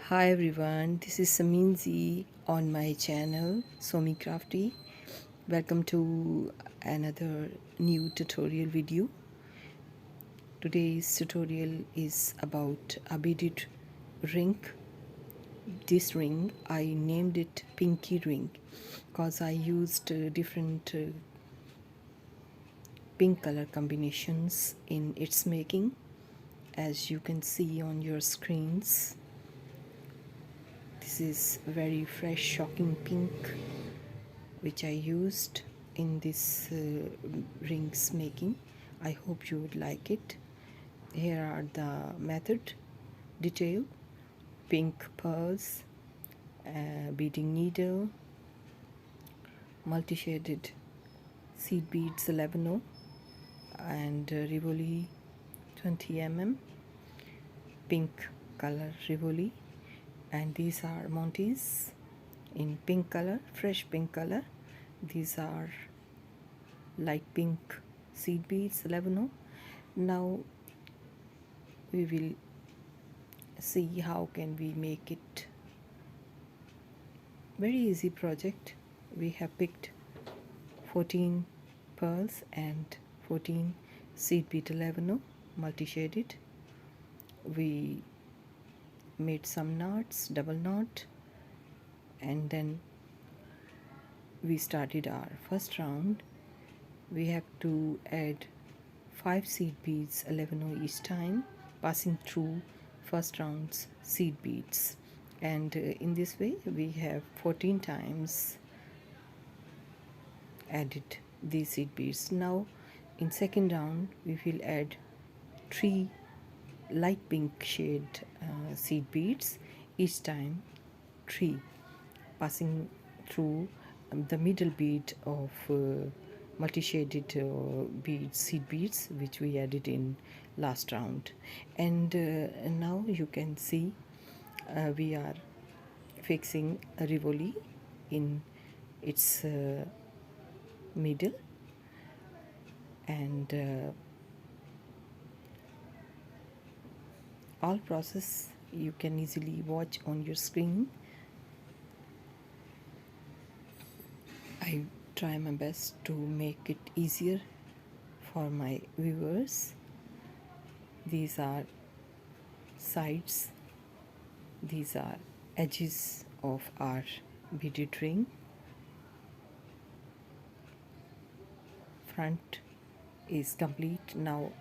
Hi everyone, this is Saminzi on my channel somycrafty. Welcome to another new tutorial video. Today's tutorial is about a beaded ring. This ring I named it Pinky Ring because I used different pink color combinations in its making, as you can see on your screens. This is very fresh, shocking pink which I used in this rings making. I hope you would like it. Here are the method detail: pink pearls, beading needle, multi-shaded seed beads 11 and Rivoli 20 mm, pink color Rivoli, and these are Montees in pink color, fresh pink color. These are light pink seed beads 11. Now we will see how can we make it. Very easy project. We have picked 14 pearls and 14 seed bead 11 multi-shaded. We made some knots, double knot, and then we started our first round. We have to add 5 seed beads 11 each time, passing through first round's seed beads, and in this way we have 14 times added these seed beads. Now in second round we will add 3 light pink shade seed beads, each time 3, passing through the middle bead of multi-shaded beads, seed beads, which we added in last round. And now you can see we are fixing a Rivoli in its middle, and all process you can easily watch on your screen. I try my best to make it easier for my viewers. These are sides, these are edges of our beaded ring. Front is complete. Now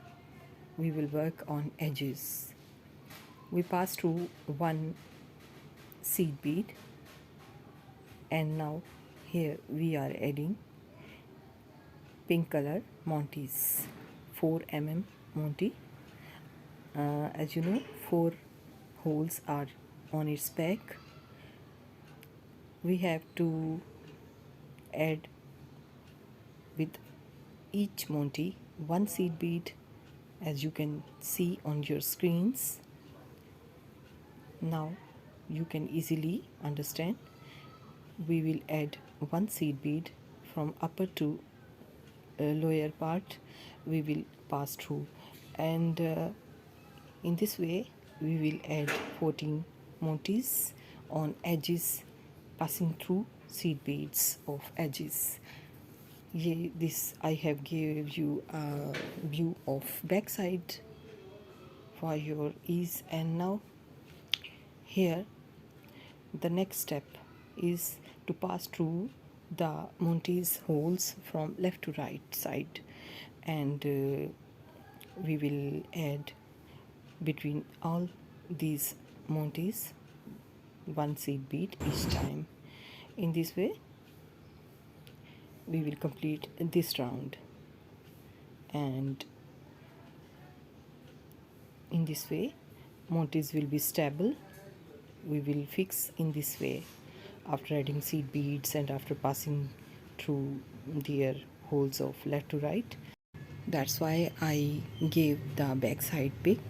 we will work on edges. We pass through 1 seed bead, and now here we are adding pink color Montees, 4 mm Montee. As you know, 4 holes are on its back. We have to add with each Montee 1 seed bead, as you can see on your screens. Now you can easily understand. We will add 1 seed bead from upper to lower part. We will pass through, and in this way we will add 14 Montees on edges, passing through seed beads of edges. This I have gave you a view of backside for your ease. And now here the next step is to pass through the Montees holes from left to right side, and we will add between all these Montees 1 seed bead each time. In this way we will complete this round, and in this way Montees will be stable. We will fix in this way after adding seed beads and after passing through their holes of left to right. That's why I gave the backside pic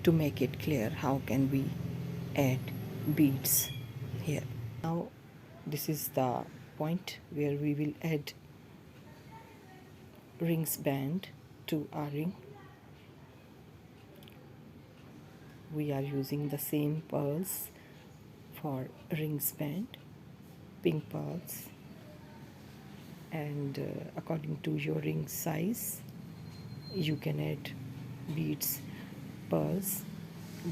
to make it clear how can we add beads here. Now this is the point where we will add rings band to our ring. We are using the same pearls for rings band, pink pearls, and according to your ring size you can add beads, pearls.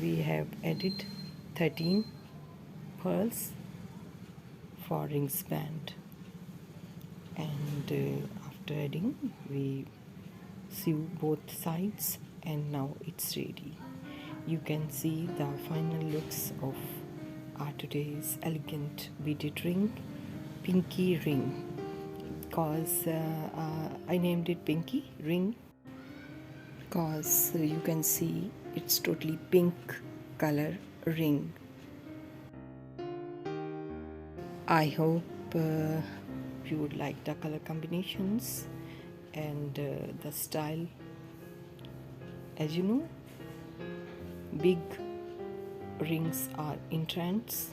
We have added 13 pearls for rings band, and after adding we sew both sides, and now it's ready. You can see the final looks of our today's elegant beaded ring, pinky ring, because I named it pinky ring because you can see it's totally pink color ring. I hope you would like the color combinations and the style. As you know, big rings are in trends,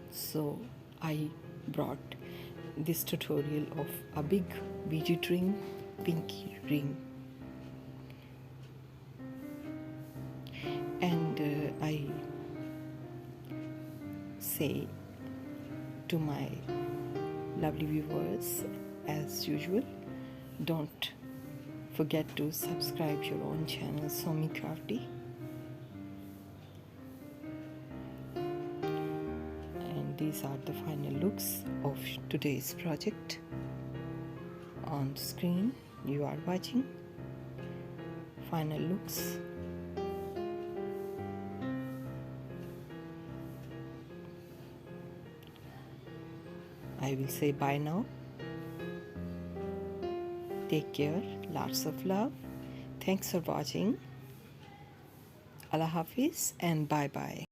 so I brought this tutorial of a big beaded ring, pinky ring, and I say to my lovely viewers, as usual, don't forget to subscribe your own channel somycrafty, and these are the final looks of today's project. On screen you are watching final looks. I will say bye now. Take care, lots of love. Thanks for watching. Allah Hafiz and bye bye.